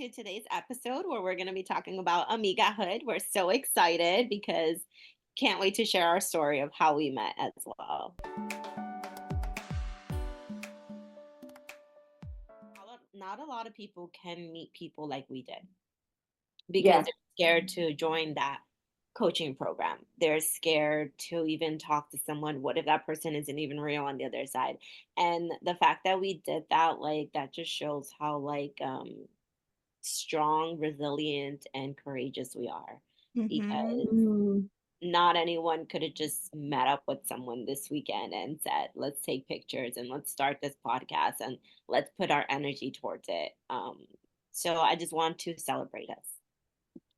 to today's episode where we're going to be talking about Amigahood. We're so excited because can't wait to share our story of how we met as well. Not a lot of people can meet people like we did because Yeah. they're scared to join that coaching program. They're scared to even talk to someone. What if that person isn't even real on the other side? And the fact that we did that, like, that just shows how, like, strong, resilient, and courageous we are. Mhm. Because Mm. not anyone could have just met up with someone this weekend and said, let's take pictures and let's start this podcast and let's put our energy towards it. So I just want to celebrate us.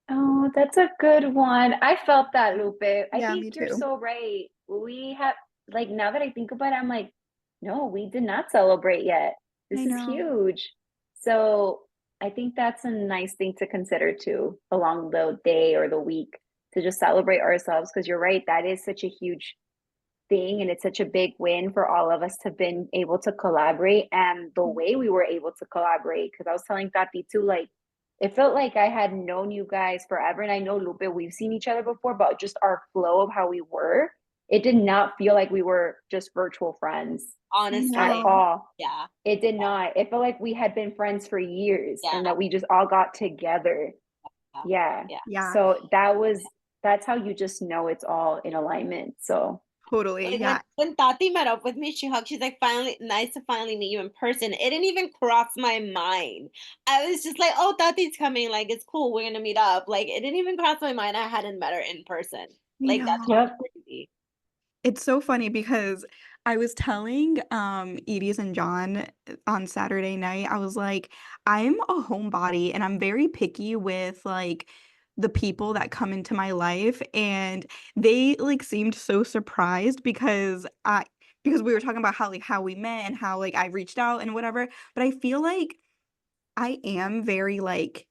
Oh, that's a good one. I felt that, Lupe. I Yeah, think me you're too. so right. We have, like, now that I think about it, I'm like, no, we did not celebrate yet. I This is know. huge. So I think that's a nice thing to consider too, along the day or the week, to just celebrate ourselves. Because you're right, that is such a huge thing, and it's such a big win for all of us to have been able to collaborate and the way we were able to collaborate. Because I was telling Tati too, like, it felt like I had known you guys forever. And I know, Lupe, we've seen each other before, but just our flow of how we were, it did not feel like we were just virtual friends I at Honestly, know. all. yeah, It did yeah, not. It felt like we had been friends for years yeah, and that we just all got together. yeah, Yeah. yeah. Yeah, So that's how you just know it's all in alignment. So, totally. Like Yeah. when Tati met up with me, she hugged. She's like, "Finally, nice to finally meet you in person." It didn't even cross my mind. I was just like, "Oh, Tati's coming. Like, it's cool. We're gonna meet up." Like, it didn't even cross my mind. I hadn't met her in person. I Like, that's know. how yep. crazy. It's so funny because I was telling Edie's and John on Saturday night, I was like, I'm a homebody and I'm very picky with like the people that come into my life, and they like seemed so surprised because we were talking about how we met and how like I reached out and whatever. But I feel like I am very like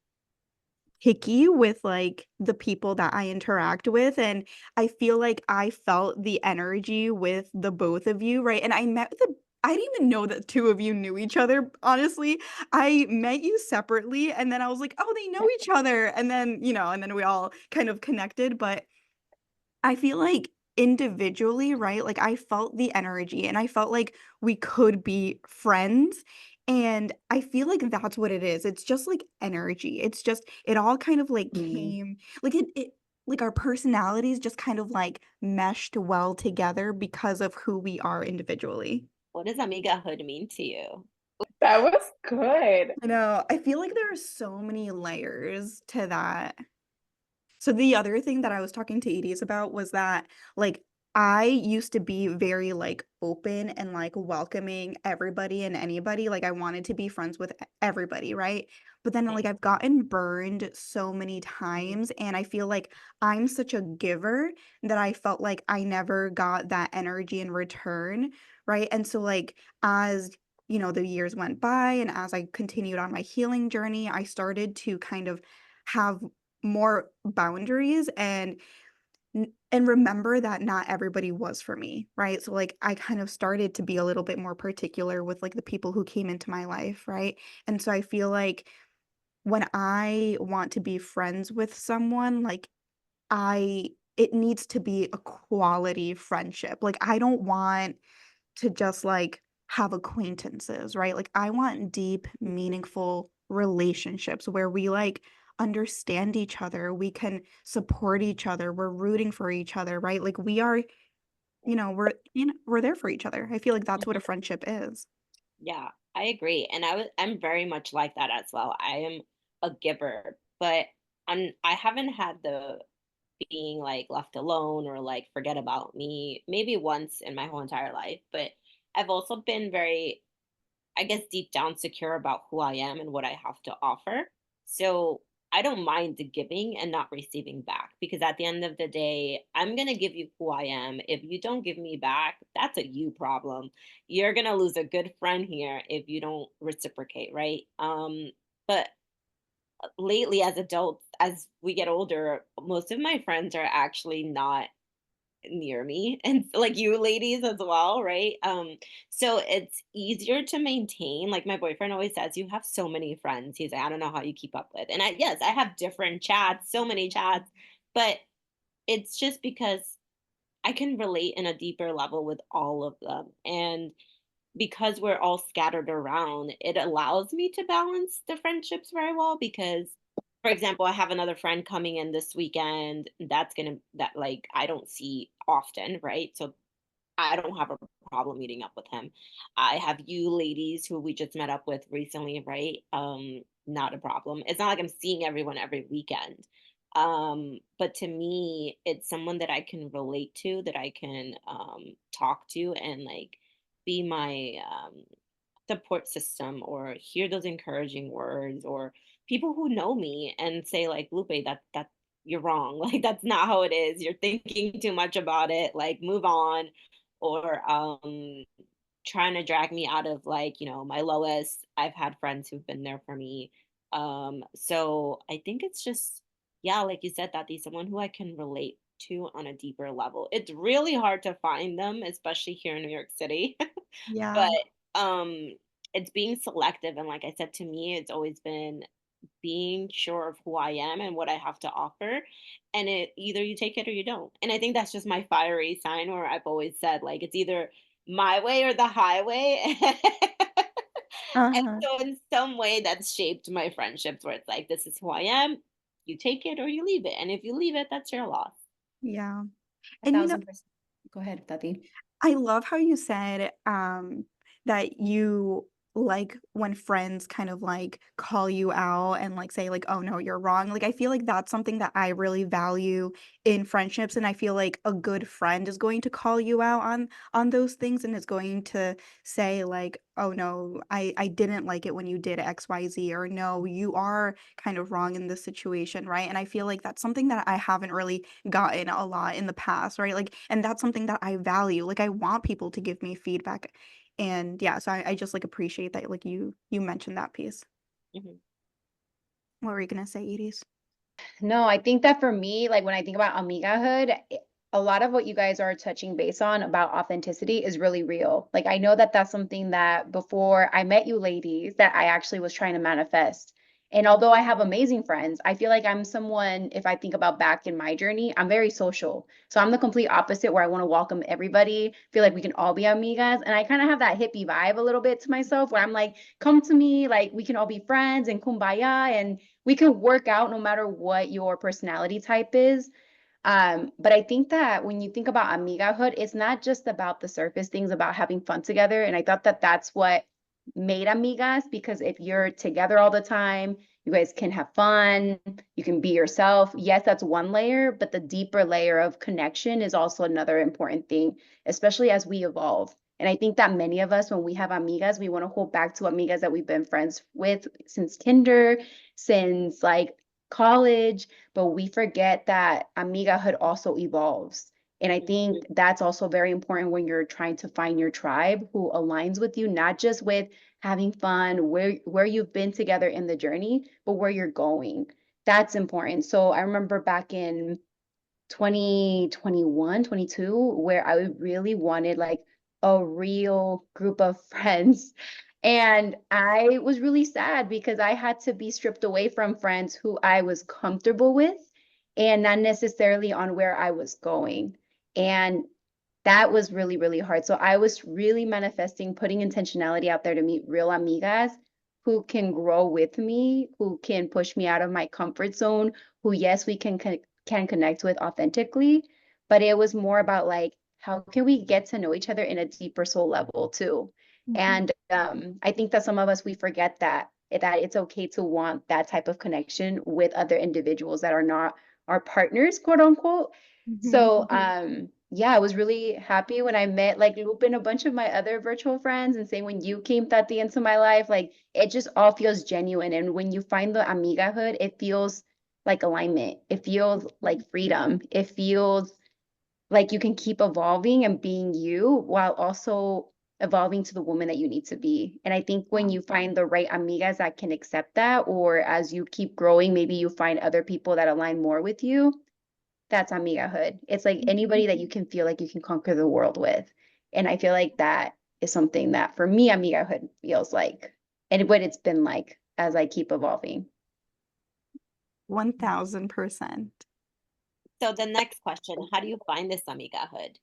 picky with, like, the people that I interact with, and I feel like I felt the energy with the both of you, right? And I didn't even know that 2 of you knew each other, honestly. I met you separately, and then I was like, "Oh, they know each other," and then, and then we all kind of connected, but I feel like individually, right? Like I felt the energy and I felt like we could be friends. And I feel like that's what it is. It's just like energy. It's just it all kind of like Mm. came like it like our personalities just kind of like meshed well together because of who we are individually. What does amigahood mean to you? That was good. I know. I feel like there are so many layers to that. So the other thing that I was talking to Edie's about was that, like, I used to be very, like, open and, like, welcoming everybody and anybody, like, I wanted to be friends with everybody, right? But then, like, Right. I've gotten burned so many times, and I feel like I'm such a giver that I felt like I never got that energy in return, right? And so, like, as, the years went by and as I continued on my healing journey, I started to kind of have more boundaries and remember that not everybody was for me, right? So, like, I kind of started to be a little bit more particular with, like, the people who came into my life, right? And so I feel like when I want to be friends with someone, like, I it needs to be a quality friendship. Like, I don't want to just, like, have acquaintances, right? Like, I want deep, meaningful relationships where we, like, understand each other, we can support each other, we're rooting for each other, right? Like, we are we're there for each other. I feel like that's what a friendship is. Yeah, I agree. And I'm very much like that as well. I am a giver, but I haven't had the being like left alone or like forget about me maybe once in my whole entire life, but I've also been very, I guess, deep down secure about who I am and what I have to offer. So I don't mind the giving and not receiving back because at the end of the day, I'm going to give you who I am. If you don't give me back, that's a you problem. You're going to lose a good friend here if you don't reciprocate, right? But lately as adults, as we get older, most of my friends are actually not near me, and like you ladies as well, right? So it's easier to maintain. Like my boyfriend always says, you have so many friends. He's like, I don't know how you keep up with. And yes, I have different chats, so many chats, but it's just because I can relate in a deeper level with all of them. And because we're all scattered around, it allows me to balance the friendships very well because for example, I have another friend coming in this weekend that like I don't see often, right? So I don't have a problem meeting up with him. I have you ladies who we just met up with recently, right? Not a problem. It's not like I'm seeing everyone every weekend. But to me, it's someone that I can relate to, that I can talk to and like be my support system or hear those encouraging words or people who know me and say like Lupe that you're wrong. Like that's not how it is. You're thinking too much about it. Like move on or trying to drag me out of like, my lowest. I've had friends who've been there for me. So I think it's just yeah, like you said, that someone who I can relate to on a deeper level. It's really hard to find them, especially here in New York City. Yeah. But it's being selective and like I said, to me it's always been being sure of who I am and what I have to offer. And it either you take it or you don't. And I think that's just my fiery sign where I've always said like it's either my way or the highway. And Uh-huh. so in some way that's shaped my friendships where it's like this is who I am. You take it or you leave it. And if you leave it, that's your loss. Yeah. A And thousand percent. Go ahead, Tati. I love how you said that you like when friends kind of like call you out and like say like, oh no, you're wrong. Like I feel like that's something that I really value in friendships, and I feel like a good friend is going to call you out on those things and is going to say like, oh no, I didn't like it when you did XYZ, or no, you are kind of wrong in this situation, right? And I feel like that's something that I haven't really gotten a lot in the past, right? Like, and that's something that I value. Like, I want people to give me feedback. And yeah, so I just like appreciate that like you mentioned that piece. Mhm. What were you gonna say, Edie's? No, I think that for me, like when I think about Amigahood, a lot of what you guys are touching base on about authenticity is really real. Like I know that that's something that before I met you ladies that I actually was trying to manifest. And although I have amazing friends, I feel like I'm someone, if I think about back in my journey, I'm very social. So I'm the complete opposite where I want to welcome everybody, feel like we can all be amigas. And I kind of have that hippie vibe a little bit to myself where I'm like, come to me, like we can all be friends and kumbaya and we can work out no matter what your personality type is. But I think that when you think about amigahood, it's not just about the surface things, about having fun together. And I thought that that's what made amigas, because if you're together all the time, you guys can have fun, you can be yourself. Yes, that's one layer, but the deeper layer of connection is also another important thing, especially as we evolve. And I think that many of us, when we have amigas, we want to hold back to amigas that we've been friends with since kinder, since like college, but we forget that amigahood also evolves. And I think that's also very important when you're trying to find your tribe who aligns with you, not just with having fun, where you've been together in the journey, but where you're going. That's important. So I remember back in 2021, 22, where I really wanted like a real group of friends. And I was really sad because I had to be stripped away from friends who I was comfortable with and not necessarily on where I was going. And that was really, really hard. So I was really manifesting, putting intentionality out there to meet real amigas who can grow with me, who can push me out of my comfort zone, who, yes, we can connect with authentically, but it was more about like, how can we get to know each other in a deeper soul level too? Mhm. And I think that some of us, we forget that it's okay to want that type of connection with other individuals that are not our partners, quote unquote. Mhm. So yeah, I was really happy when I met like Lupe and a bunch of my other virtual friends, and same when you came, Tati, into my life. Like it just all feels genuine. And when you find the amigahood, it feels like alignment. It feels like freedom. It feels like you can keep evolving and being you while also evolving to the woman that you need to be. And I think when you find the right amigas that can accept that, or as you keep growing, maybe you find other people that align more with you, that's Amigahood. It's like anybody that you can feel like you can conquer the world with. And I feel like that is something that for me, Amigahood feels like, and what it's been like as I keep evolving. 1000%. So the next question, how do you find this amigahood?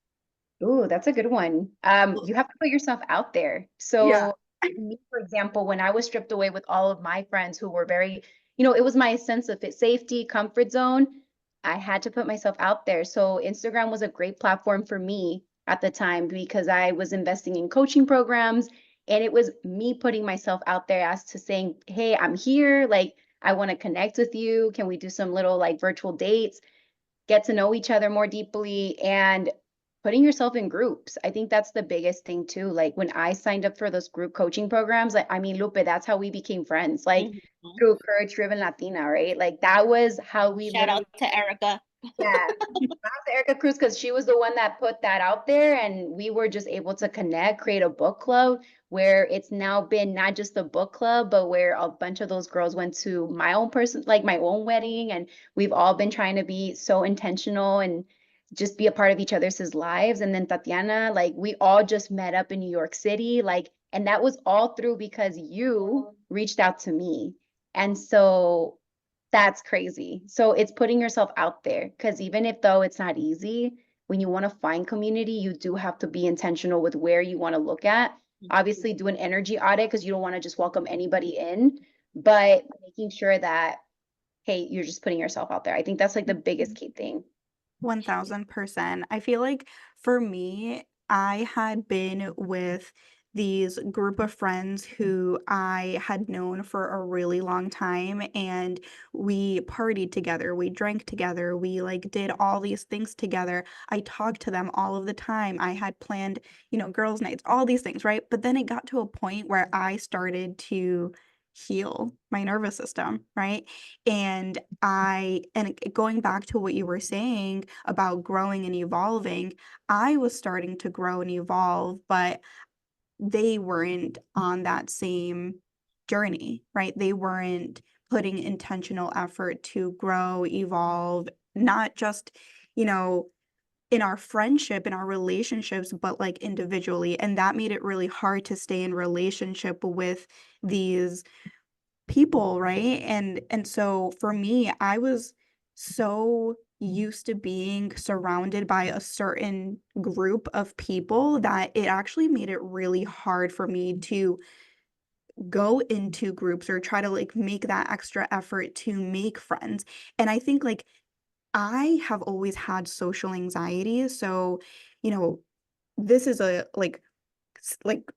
Ooh, that's a good one. You have to put yourself out there. Yeah. So, me, for example, when I was stripped away with all of my friends who were very, it was my sense of safety, comfort zone. I had to put myself out there. So, Instagram was a great platform for me at the time because I was investing in coaching programs, and it was me putting myself out there as to saying, "Hey, I'm here. Like, I want to connect with you. Can we do some little like virtual dates?" Get to know each other more deeply and putting yourself in groups. I think that's the biggest thing too. Like when I signed up for those group coaching programs, like I mean, Lupe, that's how we became friends. Like Mhm. through Courage Driven Latina, right? Like that was how we Shout literally, out to Erica. yeah. Shout out to Erica Cruz because she was the one that put that out there, and we were just able to connect, create a book club where it's now been not just a book club, but where a bunch of those girls went to my own person, like my own wedding, and we've all been trying to be so intentional and just be a part of each other's lives. And then Tatiana, like we all just met up in New York City, like, and that was all through because you reached out to me. And so that's crazy. So it's putting yourself out there because even if though it's not easy, when you want to find community, you do have to be intentional with where you want to look at. Obviously, do an energy audit because you don't want to just welcome anybody in, but making sure that, hey, you're just putting yourself out there. I think that's like the biggest key thing. 1000%. I feel like for me, I had been with these group of friends who I had known for a really long time, and we partied together, we drank together, we like did all these things together. I talked to them all of the time. I had planned, girls' nights, all these things, right? But then it got to a point where I started to heal my nervous system, right? And going back to what you were saying about growing and evolving, I was starting to grow and evolve, but they weren't on that same journey, right? They weren't putting intentional effort to grow, evolve, not just, you know, in our friendship, in our relationships, but like individually. And that made it really hard to stay in relationship with these people, right? And so for me, I was so used to being surrounded by a certain group of people that it actually made it really hard for me to go into groups or try to like make that extra effort to make friends. And I think like I have always had social anxiety, so you know, this is a like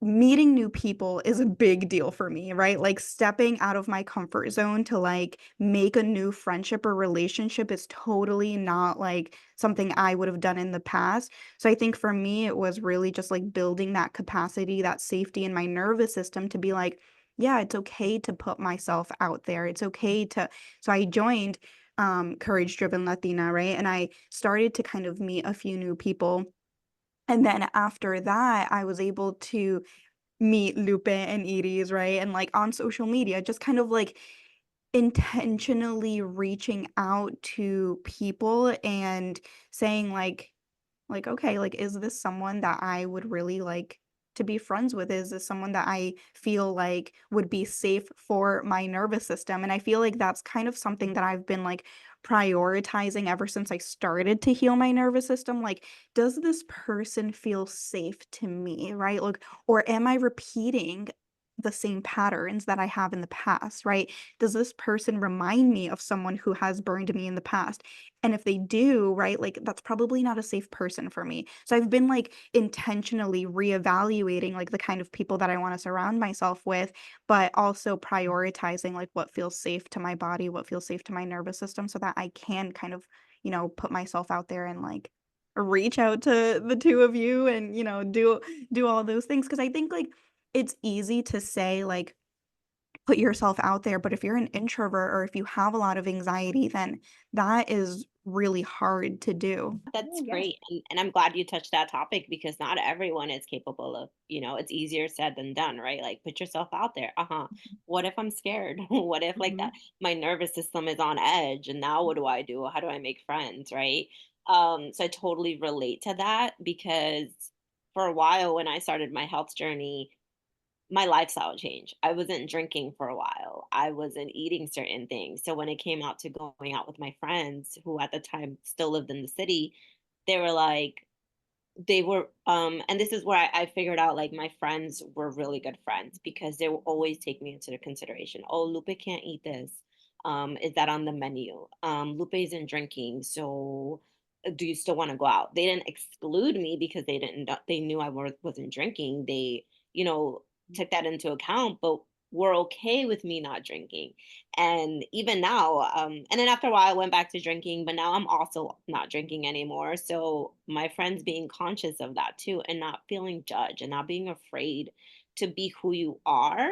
meeting new people is a big deal for me, right? Like stepping out of my comfort zone to like make a new friendship or relationship is totally not like something I would have done in the past. So I think for me, it was really just like building that capacity, that safety in my nervous system to be like, yeah, it's okay to put myself out there. It's okay to, so I joined Courage Driven Latina, right? And I started to kind of meet a few new people, and then after that, I was able to meet Lupe and Edie's, right? And like on social media, just kind of like intentionally reaching out to people and saying like, okay, like, is this someone that I would really like to be friends with? Is this someone that I feel like would be safe for my nervous system? And I feel like that's kind of something that I've been like prioritizing ever since I started to heal my nervous system. Like, does this person feel safe to me, right? Like, or am I repeating the same patterns that I have in the past, right? Does this person remind me of someone who has burned me in the past? And if they do, right, like that's probably not a safe person for me. So I've been like intentionally reevaluating like the kind of people that I want to surround myself with, but also prioritizing like what feels safe to my body, what feels safe to my nervous system so that I can kind of, put myself out there and like reach out to the two of you and, do all those things. Cause I think like it's easy to say like put yourself out there, but if you're an introvert or if you have a lot of anxiety, then that is really hard to do. That's Yeah. great. And I'm glad you touched that topic because not everyone is capable of, it's easier said than done, right? Like put yourself out there. Uh-huh. What if I'm scared? What if like that Mhm. my nervous system is on edge and now what do I do? How do I make friends, right? So I totally relate to that because for a while when I started my health journey, my lifestyle changed. I wasn't drinking for a while. I wasn't eating certain things. So when it came out to going out with my friends who at the time still lived in the city, they were like, they were, and this is where I figured out like my friends were really good friends because they will always take me into consideration. Oh, Lupe can't eat this. Is that on the menu? Lupe isn't drinking, so do you still want to go out? They didn't exclude me because they didn't. They knew I wasn't drinking. They, you know, took that into account, but were okay with me not drinking. And even now, and then after a while I went back to drinking, but now I'm also not drinking anymore. So my friends being conscious of that too and not feeling judged and not being afraid to be who you are,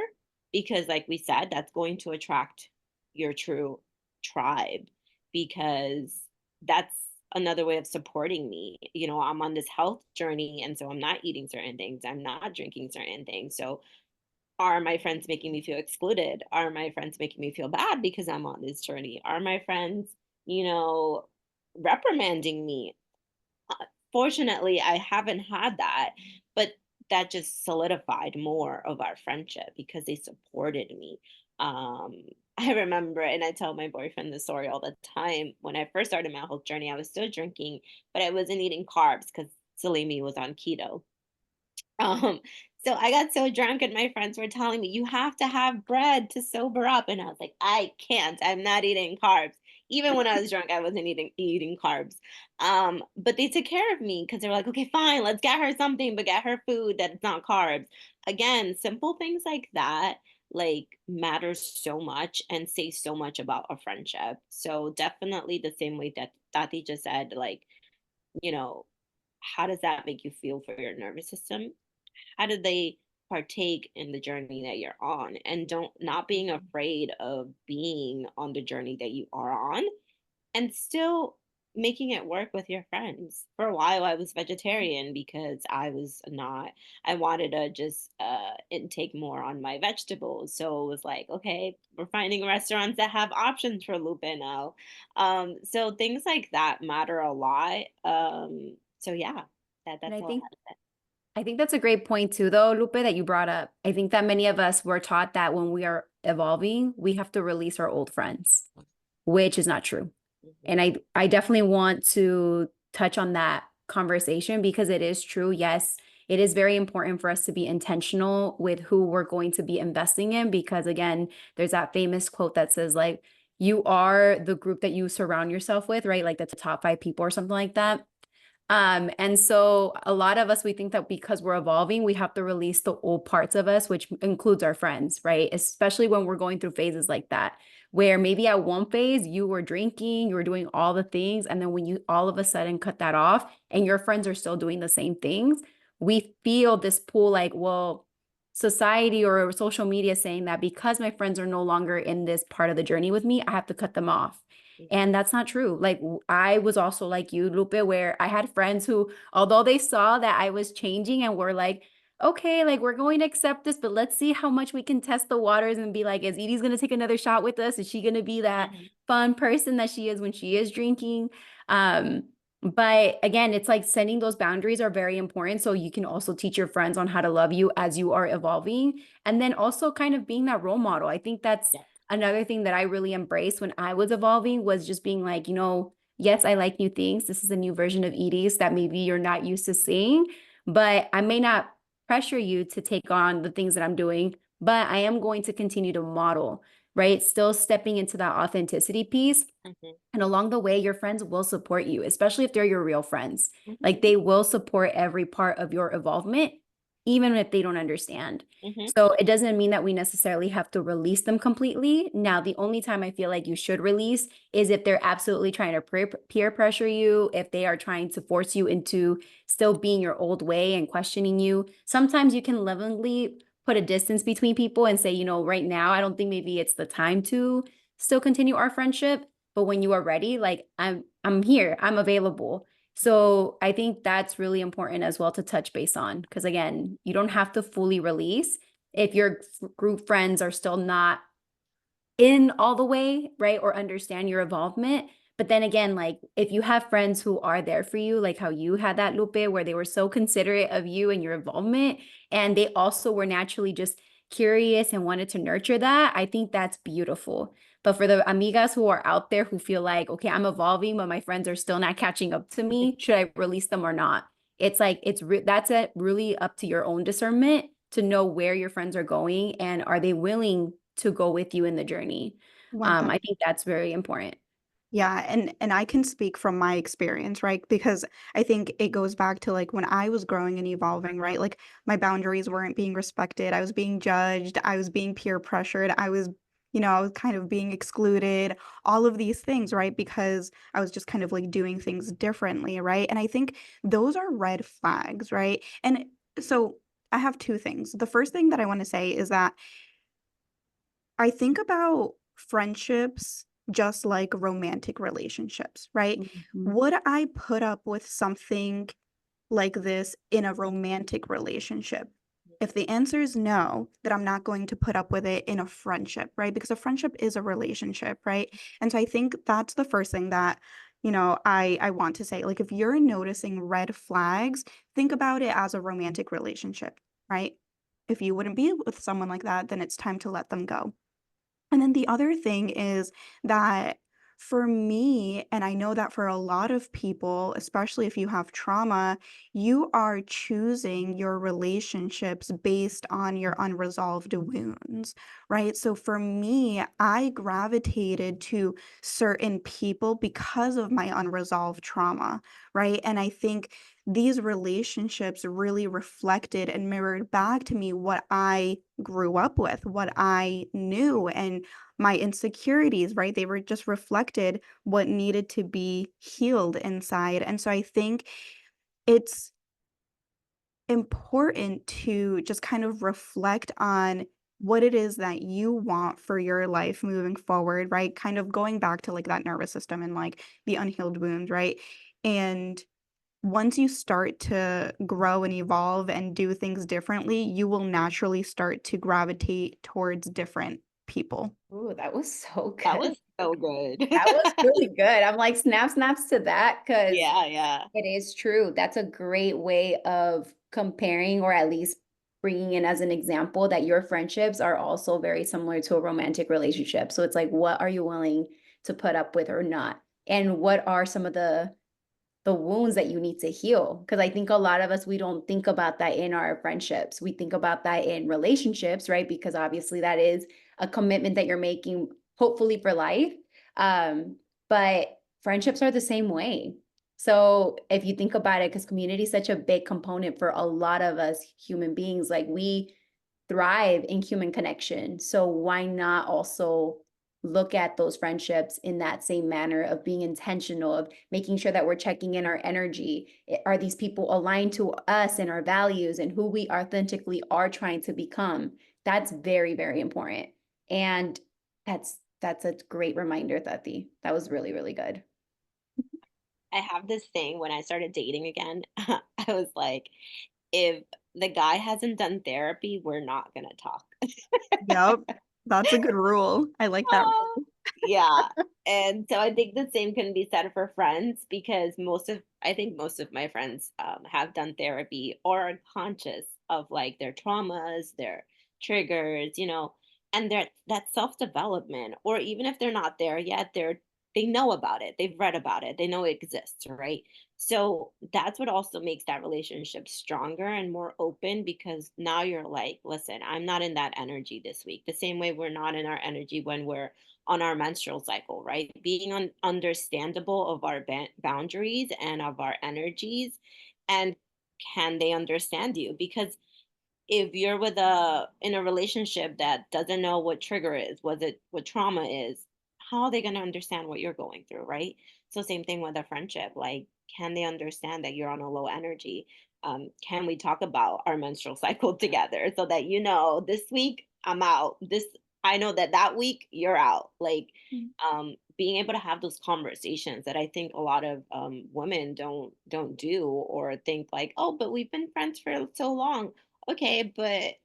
because like we said, that's going to attract your true tribe, because that's another way of supporting me. I'm on this health journey, and so I'm not eating certain things, I'm not drinking certain things. So are my friends making me feel excluded? Are my friends making me feel bad because I'm on this journey? Are my friends, you know, reprimanding me? Fortunately, I haven't had that, but that just solidified more of our friendship because they supported me. I remember, and I tell my boyfriend the story all the time. When I first started my health journey, I was still drinking, but I wasn't eating carbs because Salimi was on keto. Um, so I got so drunk and my friends were telling me, you have to have bread to sober up. And I was like, I can't. I'm not eating carbs. Even when I was drunk, I wasn't eating carbs. But they took care of me because they were like, okay, fine, let's get her something, but get her food that's not carbs. Again, simple things like that like matters so much and say so much about a friendship. So definitely the same way that Tati just said, like, you know, how does that make you feel for your nervous system? How do they partake in the journey that you're on, and don't not being afraid of being on the journey that you are on and still making it work with your friends. For a while I was vegetarian because I wanted to just intake more on my vegetables. So it was like, okay, we're finding restaurants that have options for Lupe now. So things like that matter a lot. So yeah, And that's all I have. I think that's a great point too, though, Lupe, that you brought up. I think that many of us were taught that when we are evolving, we have to release our old friends, which is not true. Mhm. And I definitely want to touch on that conversation because it is true. Yes, it is very important for us to be intentional with who we're going to be investing in because again, there's that famous quote that says like you are the group that you surround yourself with, right? Like the top 5 people or something like that. And so a lot of us, we think that because we're evolving, we have to release the old parts of us, which includes our friends, right? Especially when we're going through phases like that, where maybe at one phase you were drinking, you were doing all the things. And then when you all of a sudden cut that off and your friends are still doing the same things, we feel this pull like, well, society or social media saying that because my friends are no longer in this part of the journey with me, I have to cut them off. Mhm. And that's not true. Like I was also like you, Lupe, where I had friends who, although they saw that I was changing and were like, okay, like we're going to accept this, but let's see how much we can test the waters and be like, is Edie's going to take another shot with us? Is she going to be that Mhm. fun person that she is when she is drinking? But again, it's like setting those boundaries are very important. So you can also teach your friends on how to love you as you are evolving. And then also kind of being that role model. I think that's Yeah. another thing that I really embraced when I was evolving was just being like, yes, I like new things. This is a new version of Edie's that maybe you're not used to seeing, but I may not pressure you to take on the things that I'm doing, but I am going to continue to model, right? Still stepping into that authenticity piece. Mhm. And along the way, your friends will support you, especially if they're your real friends. Mhm. Like they will support every part of your evolvement, even if they don't understand. Mhm. So it doesn't mean that we necessarily have to release them completely. Now, the only time I feel like you should release is if they're absolutely trying to peer pressure you, if they are trying to force you into still being your old way and questioning you. Sometimes you can lovingly put a distance between people and say, right now, I don't think maybe it's the time to still continue our friendship. but when you are ready, like I'm here, I'm available. So I think that's really important as well to touch base on, because again, you don't have to fully release if your group friends are still not in all the way, right? Or understand your involvement. But then again, like if you have friends who are there for you, like how you had that, Lupe, where they were so considerate of you and your involvement, and they also were naturally just curious and wanted to nurture that, I think that's beautiful. But for the amigas who are out there who feel like, okay, I'm evolving, but my friends are still not catching up to me, should I release them or not? It's like, that's really up to your own discernment to know where your friends are going and are they willing to go with you in the journey. I think that's very important. Yeah, and I can speak from my experience, right? Because I think it goes back to like when I was growing and evolving, right? Like my boundaries weren't being respected. I was being judged. I was being peer pressured. I was kind of being excluded, all of these things, right? Because I was just kind of like doing things differently, right? And I think those are red flags, right? And so I have two things. The first thing that I want to say is that I think about friendships just like romantic relationships, right? Mhm. Would I put up with something like this in a romantic relationship? If the answer is no, then I'm not going to put up with it in a friendship, right? Because a friendship is a relationship, right? And so I think that's the first thing that, I want to say. Like if you're noticing red flags, think about it as a romantic relationship, right? If you wouldn't be with someone like that, then it's time to let them go. And then the other thing is that for me, and I know that for a lot of people, especially if you have trauma, you are choosing your relationships based on your unresolved wounds, right? So for me, I gravitated to certain people because of my unresolved trauma, right? And I think these relationships really reflected and mirrored back to me what I grew up with, what I knew, and my insecurities, right? They were just reflected what needed to be healed inside. And so I think it's important to just kind of reflect on what it is that you want for your life moving forward, right? Kind of going back to like that nervous system and like the unhealed wounds, right? And once you start to grow and evolve and do things differently, you will naturally start to gravitate towards different people. Ooh, that was so That good. was so good. That was really good. I'm like, snaps to that, because Yeah, yeah. it is true. That's a great way of comparing, or at least bringing in as an example that your friendships are also very similar to a romantic relationship. So it's like, what are you willing to put up with or not? And what are some of the wounds that you need to heal? Because I think a lot of us, we don't think about that in our friendships. We think about that in relationships, right? Because obviously that is a commitment that you're making, hopefully for life. But friendships are the same way. So if you think about it, because community is such a big component for a lot of us human beings, like we thrive in human connection. So why not also look at those friendships in that same manner of being intentional, of making sure that we're checking in our energy? Are these people aligned to us and our values and who we authentically are trying to become? That's very, very important. And that's a great reminder, Tati. That was really, really good. I have this thing when I started dating again. I was like, if the guy hasn't done therapy, we're not gonna talk. Yep. That's a good rule. I like that Ah, rule. yeah. And so I think the same can be said for friends because I think most of my friends have done therapy or are conscious of like their traumas, their triggers, and that self-development, or even if they're not there yet, they know about it, they've read about it, they know it exists, right? So that's what also makes that relationship stronger and more open because now you're like, listen, I'm not in that energy this week. The same way we're not in our energy when we're on our menstrual cycle, right? Being understandable of our boundaries and of our energies. And can they understand you? Because if you're in a relationship that doesn't know what trigger is, what trauma is, how are they going to understand what you're going through, right? So same thing with a friendship. Like, can they understand that you're on a low energy? Can we talk about our menstrual cycle together so that this week I'm out, this I know that that week you're out. Like, Mm. being able to have those conversations that I think a lot of women don't do, or think like, oh, but we've been friends for so long. Okay, but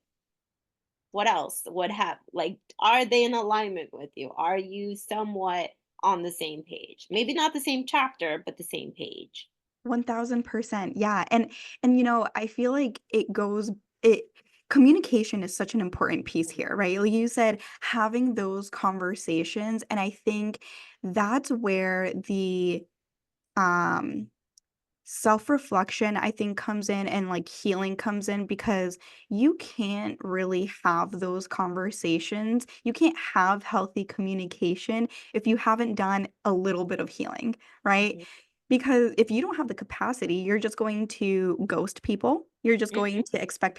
what else? What have, like, are they in alignment with you? Are you somewhat on the same page? Maybe not the same chapter, but the same page. 1000%. Yeah. And I feel like it communication is such an important piece here, right? Like you said, having those conversations. And I think that's where the um self-reflection, I think, comes in, and like healing comes in, because you can't really have those conversations. You can't have healthy communication if you haven't done a little bit of healing, right? Mhm. Because if you don't have the capacity, you're just going to ghost people. You're just going Mhm. to expect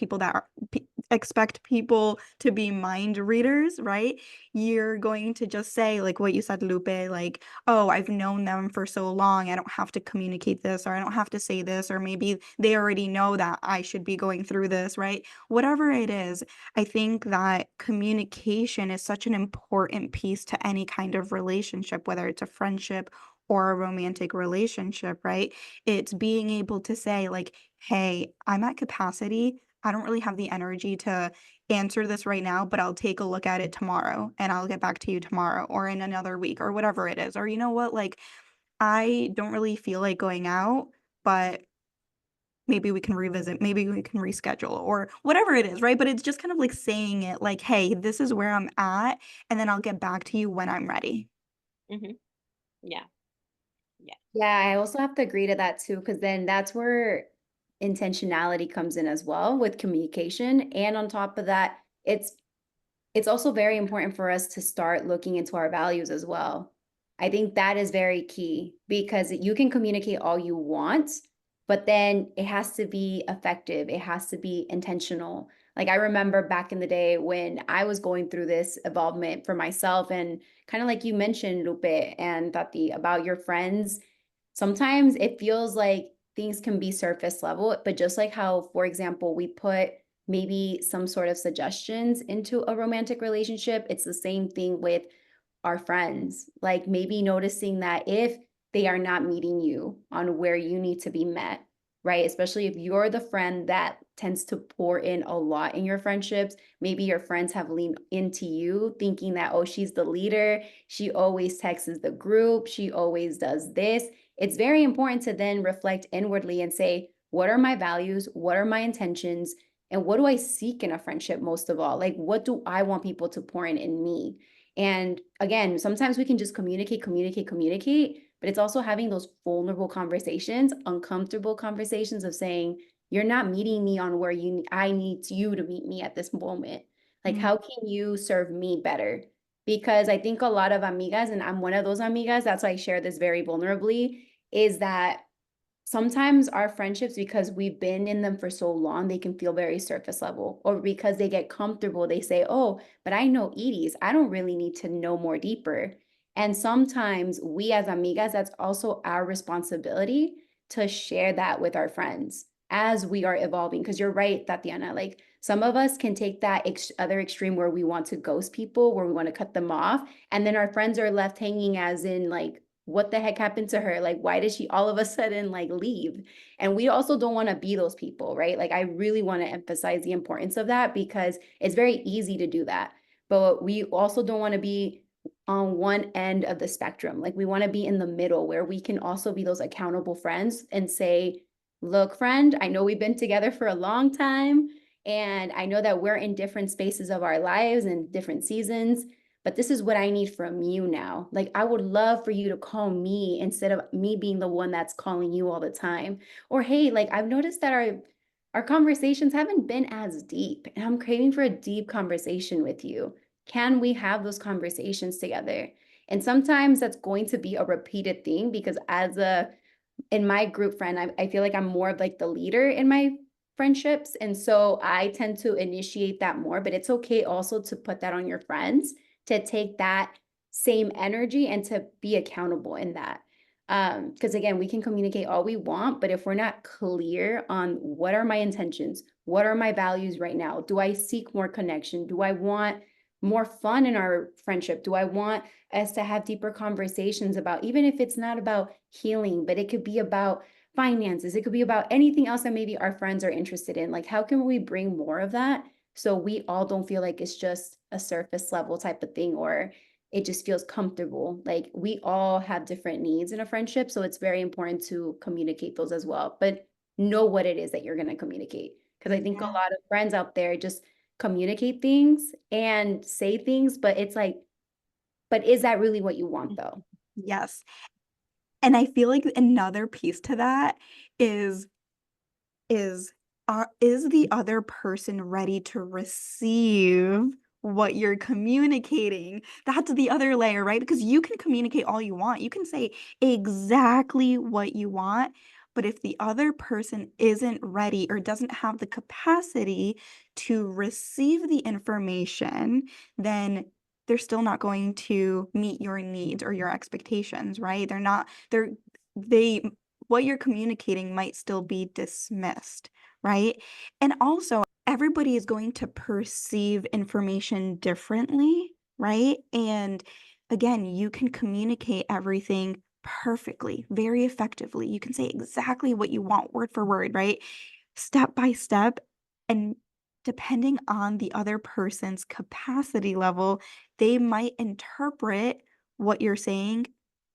people to be mind readers, right? You're going to just say, like what you said, Lupe, like, oh, I've known them for so long, I don't have to communicate this, or I don't have to say this, or maybe they already know that I should be going through this, right? Whatever it is, I think that communication is such an important piece to any kind of relationship, whether it's a friendship or a romantic relationship, right? It's being able to say, like, hey, I'm at capacity. I don't really have the energy to answer this right now, but I'll take a look at it tomorrow and I'll get back to you tomorrow or in another week or whatever it is. Or you know what? Like, I don't really feel like going out, but maybe we can revisit, maybe we can reschedule or whatever it is, right? But it's just kind of like saying it like, hey, this is where I'm at, and then I'll get back to you when I'm ready. Mhm. Yeah. Yeah. Yeah, I also have to agree to that too, because then that's where intentionality comes in as well with communication. And on top of that, it's also very important for us to start looking into our values as well. I think that is very key because you can communicate all you want, but then it has to be effective. It has to be intentional. Like I remember back in the day when I was going through this evolvement for myself, and kind of like you mentioned, Lupe and Tati, about your friends. Sometimes it feels like things can be surface level, but just like how, for example, we put maybe some sort of suggestions into a romantic relationship, it's the same thing with our friends. Like maybe noticing that if they are not meeting you on where you need to be met, right? Especially if you're the friend that tends to pour in a lot in your friendships, maybe your friends have leaned into you thinking that, oh, she's the leader. She always texts the group. She always does this. It's very important to then reflect inwardly and say, what are my values? What are my intentions? And what do I seek in a friendship most of all? Like, what do I want people to pour in me? And again, sometimes we can just communicate, but it's also having those vulnerable conversations, uncomfortable conversations of saying, you're not meeting me on where I need you to meet me at this moment. Like, Mm. how can you serve me better? Because I think a lot of amigas, and I'm one of those amigas, that's why I share this very vulnerably, is that sometimes our friendships, because we've been in them for so long, they can feel very surface level, or because they get comfortable, they say, oh, but I know Edie's, I don't really need to know more deeper. And sometimes we as amigas, that's also our responsibility to share that with our friends as we are evolving. Because you're right, Tatiana, like some of us can take that other extreme where we want to ghost people, where we want to cut them off. And then our friends are left hanging, as in like, what the heck happened to her? Like, why did she all of a sudden like leave? And we also don't want to be those people, right? Like, I really want to emphasize the importance of that because it's very easy to do that. But we also don't want to be on one end of the spectrum. Like, we want to be in the middle where we can also be those accountable friends and say, look, friend, I know we've been together for a long time. And I know that we're in different spaces of our lives and different seasons, but this is what I need from you now. Like, I would love for you to call me instead of me being the one that's calling you all the time. Or, hey, like, I've noticed that our conversations haven't been as deep, and I'm craving for a deep conversation with you. Can we have those conversations together? And sometimes that's going to be a repeated thing because in my group friend, I feel like I'm more of like the leader in my friendships. And so I tend to initiate that more, but it's okay also to put that on your friends, to take that same energy and to be accountable in that. Because again, we can communicate all we want, but if we're not clear on what are my intentions, what are my values right now? Do I seek more connection? Do I want more fun in our friendship? Do I want us to have deeper conversations about, even if it's not about healing, but it could be about finances, it could be about anything else that maybe our friends are interested in. Like, how can we bring more of that so we all don't feel like it's just a surface level type of thing, or it just feels comfortable? Like, we all have different needs in a friendship, so it's very important to communicate those as well, but know what it is that you're going to communicate. Because I think a Yeah. lot of friends out there just communicate things and say things, but it's like, but is that really what you want though? Yes. And I feel like another piece to that is is is the other person ready to receive what you're communicating? That's the other layer, right? Because you can communicate all you want. You can say exactly what you want, but if the other person isn't ready or doesn't have the capacity to receive the information, then they're still not going to meet your needs or your expectations, right? They what you're communicating might still be dismissed, right? And also, everybody is going to perceive information differently, right? And again, you can communicate everything perfectly, very effectively. You can say exactly what you want, word for word, right? Step by step. And depending on the other person's capacity level, they might interpret what you're saying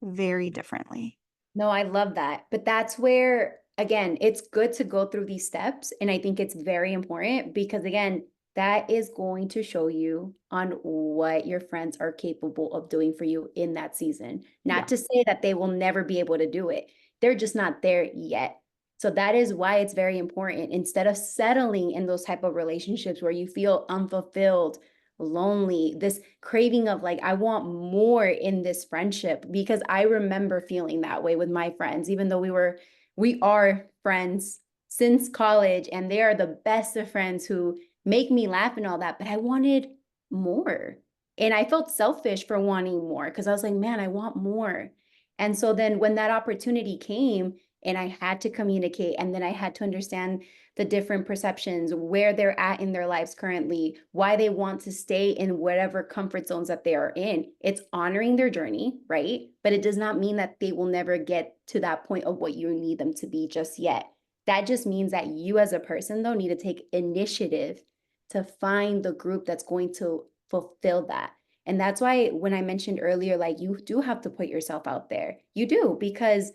very differently. No, I love that. But that's where, again, it's good to go through these steps. And I think it's very important because, again, that is going to show you on what your friends are capable of doing for you in that season. Yeah. Not to say that they will never be able to do it, they're just not there yet. So that is why it's very important. Instead of settling in those type of relationships where you feel unfulfilled, lonely, this craving of like, I want more in this friendship, because I remember feeling that way with my friends, even though we are friends since college and they are the best of friends who make me laugh and all that, but I wanted more. And I felt selfish for wanting more because I was like, man, I want more. And so then when that opportunity came and I had to communicate, and then I had to understand the different perceptions, where they're at in their lives currently, why they want to stay in whatever comfort zones that they are in. It's honoring their journey, right? But it does not mean that they will never get to that point of what you need them to be just yet. That just means that you as a person, though, need to take initiative to find the group that's going to fulfill that. And that's why when I mentioned earlier, like, you do have to put yourself out there. You do, because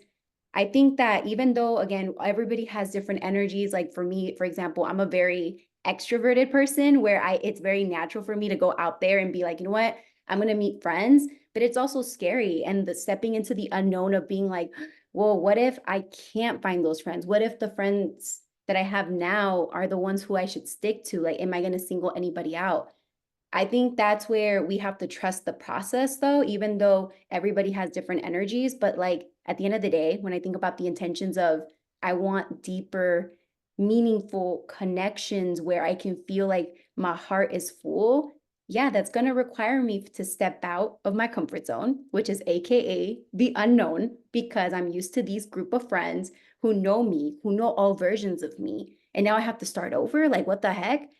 I think that even though, again, everybody has different energies, like for me, for example, I'm a very extroverted person where it's very natural for me to go out there and be like, you know what, I'm going to meet friends, but it's also scary. And the stepping into the unknown of being like, well, what if I can't find those friends? What if the friends that I have now are the ones who I should stick to? Like, am I going to single anybody out? I think that's where we have to trust the process, though, even though everybody has different energies. But like at the end of the day, when I think about the intentions of, I want deeper, meaningful connections where I can feel like my heart is full. Yeah, that's going to require me to step out of my comfort zone, which is AKA the unknown, because I'm used to these group of friends who know me, who know all versions of me. And now I have to start over. Like, what the heck?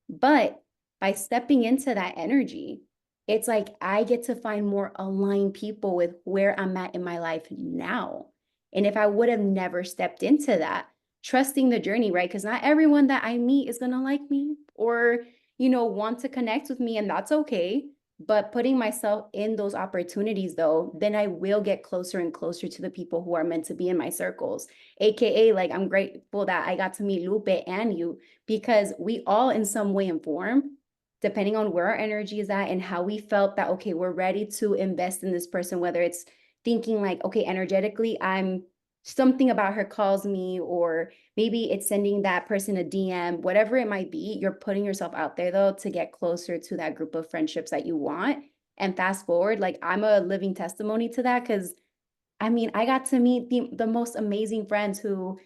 But by stepping into that energy, it's like I get to find more aligned people with where I'm at in my life now. And if I would have never stepped into that, trusting the journey, right? Because not everyone that I meet is going to like me or, want to connect with me, and that's okay. But putting myself in those opportunities, though, then I will get closer and closer to the people who are meant to be in my circles. AKA, like, I'm grateful that I got to meet Lupe and you, because we all, in some way and form, depending on where our energy is at and how we felt that, okay, we're ready to invest in this person, whether it's thinking like, okay, energetically, something about her calls me, or maybe it's sending that person a DM, whatever it might be, you're putting yourself out there though to get closer to that group of friendships that you want. And fast forward, like, I'm a living testimony to that, because I mean, I got to meet the most amazing friends who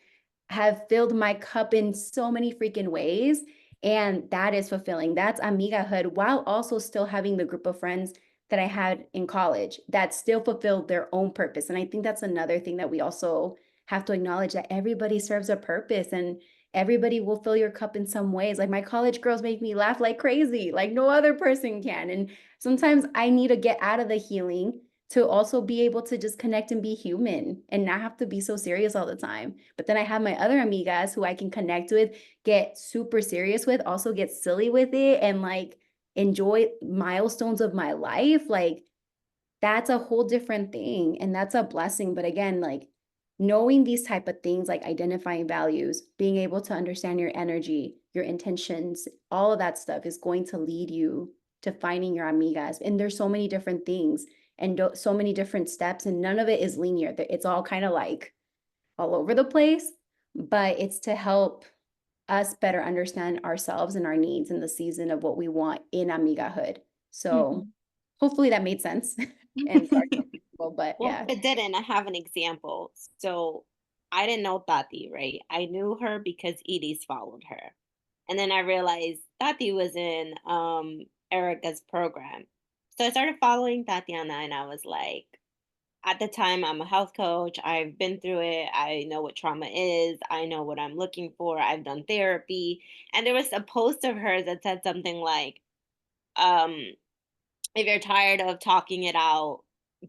have filled my cup in so many freaking ways. And that is fulfilling. That's Amigahood, while also still having the group of friends that I had in college that still fulfilled their own purpose. And I think that's another thing that we also have to acknowledge, that everybody serves a purpose. And everybody will fill your cup in some ways. Like my college girls make me laugh like crazy, like no other person can. And sometimes I need to get out of the healing to also be able to just connect and be human and not have to be so serious all the time. But then I have my other amigas who I can connect with, get super serious with, also get silly with it, and like enjoy milestones of my life. Like that's a whole different thing, and that's a blessing. But again, like knowing these type of things, like identifying values, being able to understand your energy, your intentions, all of that stuff is going to lead you to finding your amigas. And there's so many different things and so many different steps, and none of it is linear. It's all kind of like all over the place, but it's to help us better understand ourselves and our needs in the season of what we want in amigahood. So hopefully that made sense. And sorry for people, but Well, yeah. if it didn't, I have an example. So I didn't know Tati, right? I knew her because Edie's followed her. And then I realized Tati was in Erica's program. So I started following Tatiana and I was like, at the time, I'm a health coach. I've been through it. I know what trauma is. I know what I'm looking for. I've done therapy. And there was a post of hers that said something like, um, if you're tired of talking it out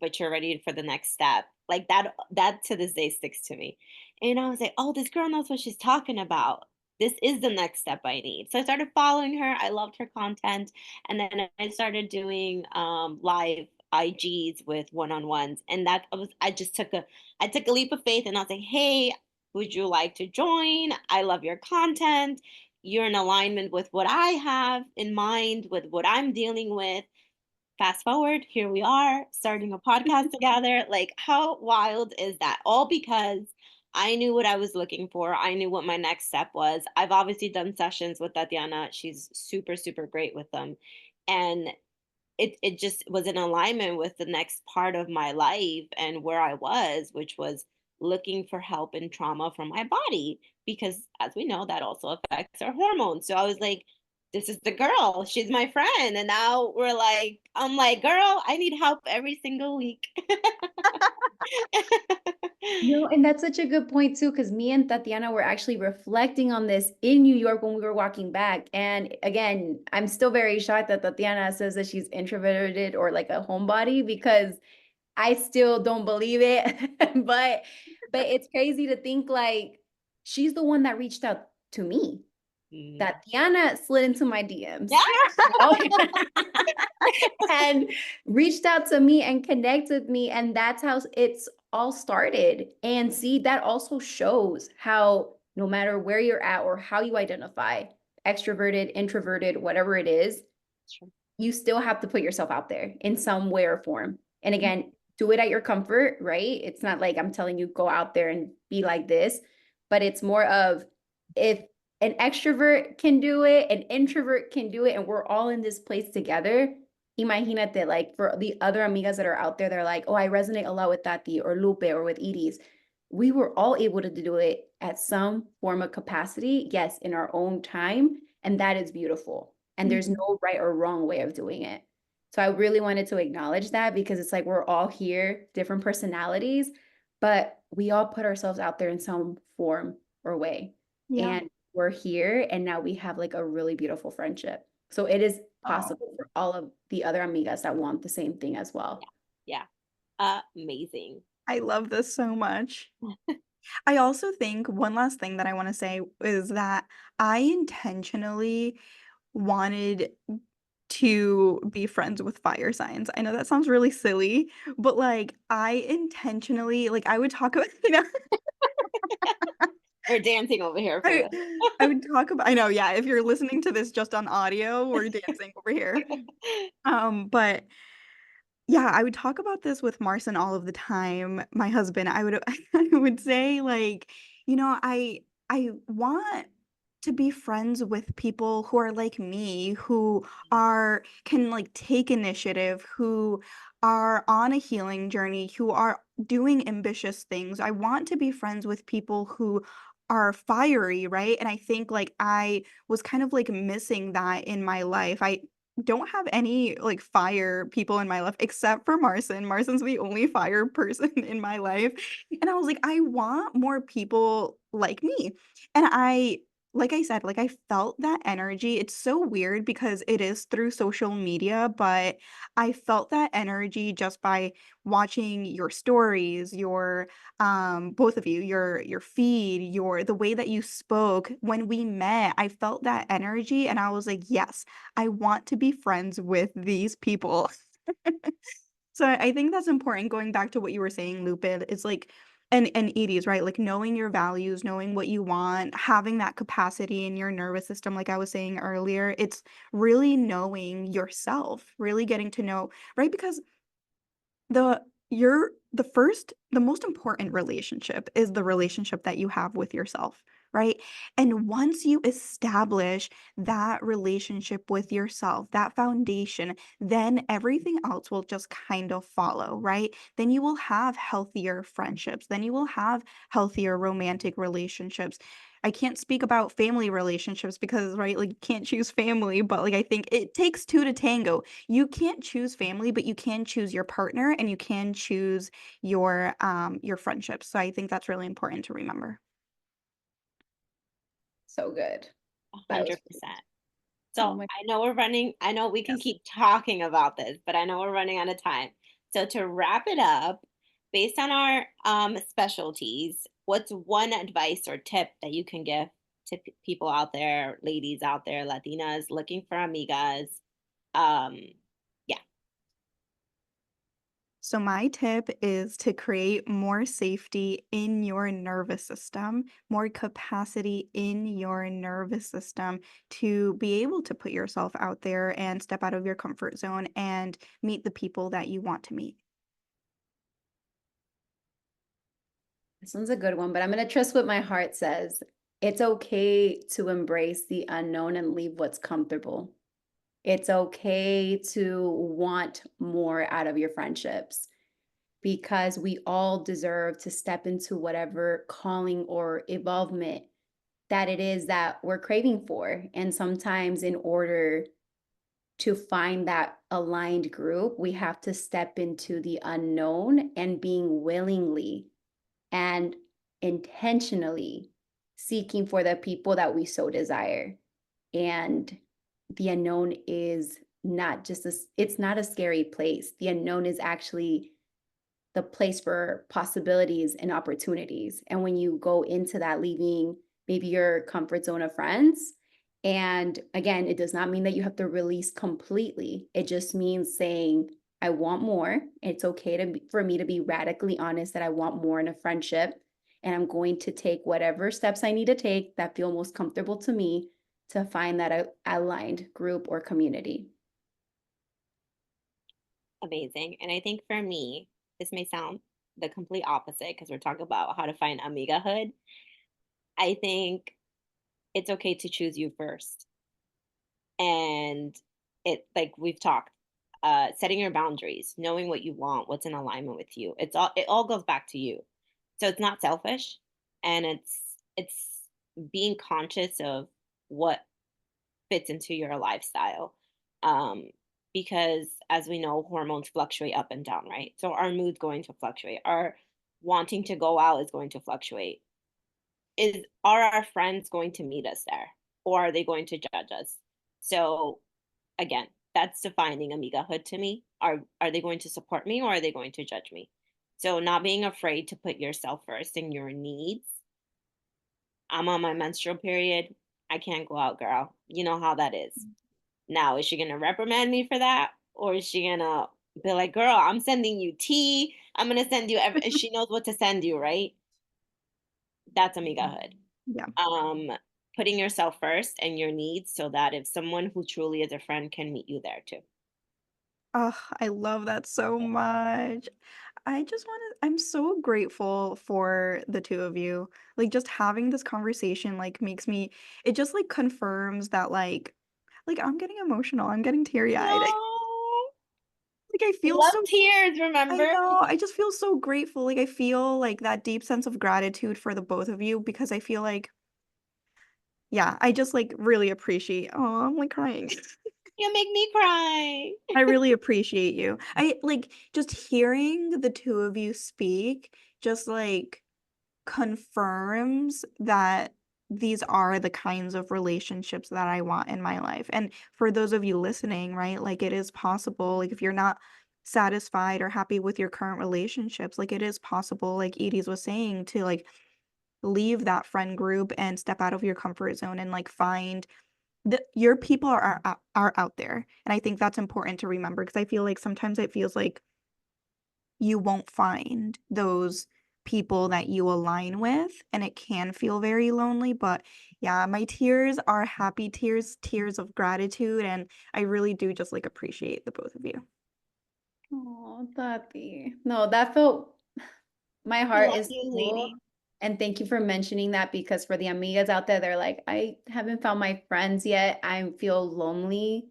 but you're ready for the next step, like that to this day sticks to me. And I was like, oh, this girl knows what she's talking about. This is the next step I need. So I started following her. I loved her content, and then I started doing live IGs with one-on-ones, and that was I took a leap of faith, and I was like, hey, would you like to join? I love your content. You're in alignment with what I have in mind, with what I'm dealing with. Fast forward, here we are starting a podcast together. Like, how wild is that? All because I knew what I was looking for. I knew what my next step was. I've obviously done sessions with Tatiana. She's super, super great with them. And it just was in alignment with the next part of my life and where I was, which was looking for help in trauma from my body, because as we know, that also affects our hormones. So I was like, this is the girl, she's my friend. And now I'm like, girl, I need help every single week. No, and that's such a good point too, because me and Tatiana were actually reflecting on this in New York when we were walking back. And again, I'm still very shocked that Tatiana says that she's introverted or like a homebody, because I still don't believe it. But it's crazy to think like she's the one that reached out to me. Mm. Tatiana slid into my DMs. Yeah. And reached out to me and connected with me. And that's how it's all started. And see, that also shows how no matter where you're at or how you identify, extroverted, introverted, whatever it is, Sure. you still have to put yourself out there in some way or form. And again, do it at your comfort, right? It's not like I'm telling you go out there and be like this, but it's more of if an extrovert can do it, an introvert can do it, and we're all in this place together. Imagínate, like for the other amigas that are out there, they're like, oh, I resonate a lot with Tati or Lupe or with Edie's. We were all able to do it at some form of capacity, yes, in our own time. And that is beautiful. And there's no right or wrong way of doing it. So I really wanted to acknowledge that, because it's like we're all here, different personalities, but we all put ourselves out there in some form or way. Yeah. And we're here, and now we have like a really beautiful friendship. So it is Oh, possible for all of the other amigas that want the same thing as well. Yeah. Amazing. I love this so much. I also think one last thing that I want to say is that I intentionally wanted to be friends with fire signs. I know that sounds really silly, but like I intentionally, like I would talk about, We're dancing over here for I, this. I would talk about, I know, yeah, if you're listening to this just on audio, we're dancing over here. But yeah, I would talk about this with Marcin all of the time. My husband, I would I would say like, I want to be friends with people who are like me, who are can like take initiative, who are on a healing journey, who are doing ambitious things. I want to be friends with people who are fiery, right? And I think like I was kind of like missing that in my life. I don't have any like fire people in my life except for Marcin. Marcin's the only fire person in my life. And I was like, I want more people like me. And I like I said, like I felt that energy. It's so weird because it is through social media, but I felt that energy just by watching your stories, your both of you, your feed, your the way that you spoke when we met. I felt that energy and I was like, "Yes, I want to be friends with these people." So I think that's important going back to what you were saying, Lupe. It's like and Edie's right, like knowing your values, knowing what you want, having that capacity in your nervous system, like I was saying earlier. It's really knowing yourself, really getting to know, right? Because the you're the most important relationship is the relationship that you have with yourself, right? And once you establish that relationship with yourself, that foundation, then everything else will just kind of follow, right? Then you will have healthier friendships, then you will have healthier romantic relationships. I can't speak about family relationships because, right, like you can't choose family, but like I think it takes two to tango. You can't choose family, but you can choose your partner and you can choose your friendships. So I think that's really important to remember. So good. That was 100%. oh So my I know we can Yes. keep talking about this, but I know we're running out of time. So to wrap it up, based on our specialties, what's one advice or tip that you can give to people out there, ladies out there, Latinas looking for amigas? Um, yeah, So my tip is to create more safety in your nervous system, more capacity in your nervous system to be able to put yourself out there and step out of your comfort zone and meet the people that you want to meet. This one's a good one, but I'm going to trust what my heart says. It's okay to embrace the unknown and leave what's comfortable. It's okay to want more out of your friendships because we all deserve to step into whatever calling or evolvement that it is that we're craving for. And sometimes, in order to find that aligned group, we have to step into the unknown and being willingly and intentionally seeking for the people that we so desire. And the unknown is not just a, it's not a scary place. The unknown is actually the place for possibilities and opportunities. And when you go into that, leaving maybe your comfort zone of friends, and again, it does not mean that you have to release completely. It just means saying, I want more. It's okay for me to be radically honest that I want more in a friendship. And I'm going to take whatever steps I need to take that feel most comfortable to me to find that aligned group or community. amazing. And I think for me, this may sound the complete opposite because we're talking about how to find amigahood. I think it's okay to choose you first. And it like we've talked, setting your boundaries, knowing what you want, what's in alignment with you. It all goes back to you. So it's not selfish, and it's being conscious of what fits into your lifestyle. Um, because as we know, hormones fluctuate up and down, right? So our mood's going to fluctuate. Our wanting to go out is going to fluctuate. Are our friends going to meet us there? Or are they going to judge us? So again, that's defining amigahood to me. Are they going to support me or are they going to judge me? So not being afraid to put yourself first and your needs. I'm on my menstrual period. I can't go out, girl. You know how that is. Now, is she gonna reprimand me for that? Or is she gonna be like, girl, I'm sending you tea. I'm gonna send you she knows what to send you, right? That's amigahood. Yeah. Um, putting yourself first and your needs so that if someone who truly is a friend can meet you there too. Oh, I love that so much. I'm so grateful for the two of you. Like just having this conversation like makes me it just like confirms that like I'm getting emotional. I'm getting teary-eyed. No, Like I we feel love so tears, I remember? know. I just feel so grateful. Like I feel like that deep sense of gratitude for the both of you because I feel like yeah, I just like really appreciate. Oh, I'm like crying. You make me cry. I really appreciate you. I like just hearing the two of you speak just like confirms that these are the kinds of relationships that I want in my life. And for those of you listening, right, like it is possible, like if you're not satisfied or happy with your current relationships, like it is possible, like Edie's was saying, to like leave that friend group and step out of your comfort zone and like find your people are out there. And I think that's important to remember, because I feel like sometimes it feels like you won't find those people that you align with, and it can feel very lonely. But yeah, my tears are happy tears, tears of gratitude, and I really do just like appreciate the both of you. Oh, Tati. No, that felt, my heart Love is you, full. lady. And thank you for mentioning that, because for the amigas out there, they're like, I haven't found my friends yet. I feel lonely.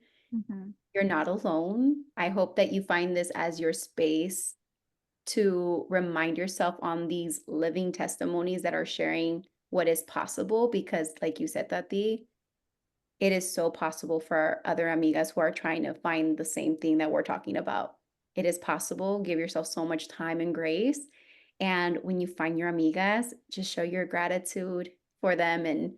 You're not alone. I hope that you find this as your space to remind yourself on these living testimonies that are sharing what is possible, because like you said, Tati, it is so possible for our other amigas who are trying to find the same thing that we're talking about. It is possible. Give yourself so much time and grace. And when you find your amigas, just show your gratitude for them and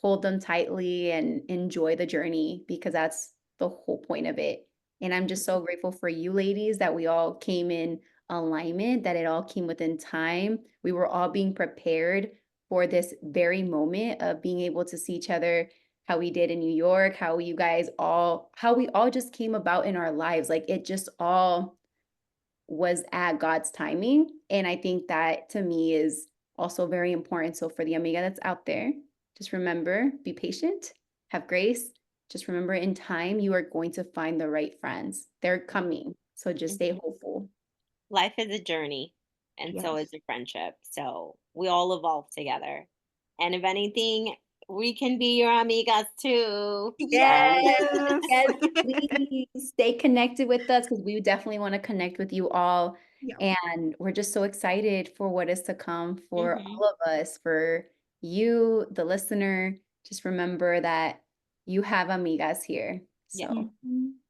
hold them tightly and enjoy the journey, because that's the whole point of it. And I'm just so grateful for you ladies that we all came in alignment, that it all came within time. We were all being prepared for this very moment of being able to see each other how we did in New York, how we all just came about in our lives. Like it just all was at God's timing. And I think that to me is also very important. So for the amiga that's out there, just remember, be patient, have grace. Just remember, in time, you are going to find the right friends. They're coming. So just stay hopeful. Life is a journey, and so is Yes. a friendship. So we all evolve together. And if anything, we can be your amigas too. Yes, Yes. yes, please stay connected with us, because we definitely want to connect with you all. Yeah. And we're just so excited for what is to come for Mhm. all of us, for you, the listener. Just remember that you have amigas here. Yeah, So,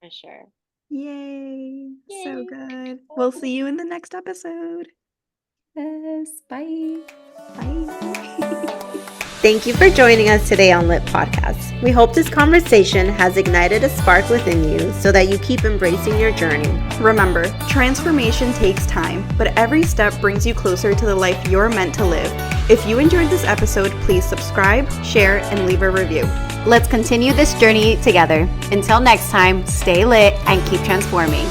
for sure. Yay. So Yay. good. We'll see you in the next episode. yes, bye. Bye. Thank you for joining us today on Lit Podcast. We hope this conversation has ignited a spark within you so that you keep embracing your journey. Remember, transformation takes time, but every step brings you closer to the life you're meant to live. If you enjoyed this episode, please subscribe, share, and leave a review. Let's continue this journey together. Until next time, stay lit and keep transforming.